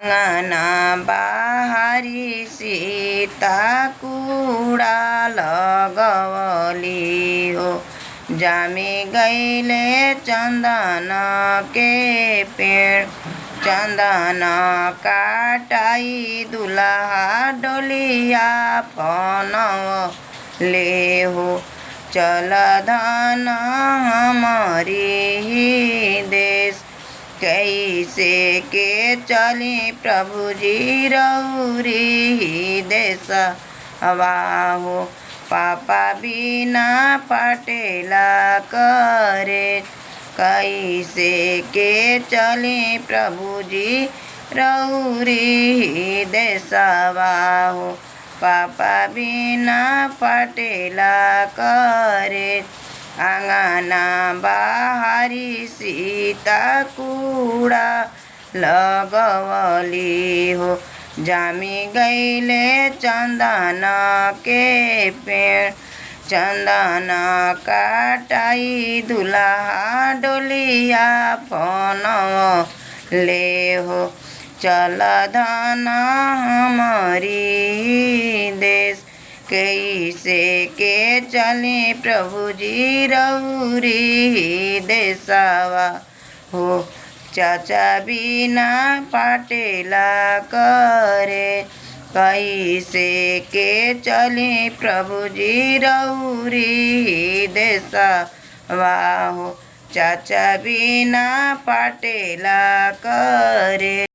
अंगना बाहरी सीता कूड़ा लगवली हो। जामी गईले चंदन के पेड़, चंदन काटाई दुल्हा डोलिया पनवले हो। चल धन हमारी देश, कैसे के चली प्रभु जी रउरी देशवा हो। पापा बिना पटेला करे, कैसे के चली प्रभु जी रउरी देशवा हो। पापा बिना पटेला करे, आंगना बाहरी सीता कूड़ा लगवली हो। जामी गईले चंदन के पेड़, चंदन काटाई दुल्हा डोलिया पनवले हो। चल धन हमारी देश, कैसे के चली प्रभु जी रउरी देशवा हो। चाचा बिना पटेला करे, कैसे के चली प्रभु जी रउरी देशवा हो। चाचा बिना पटेला करे।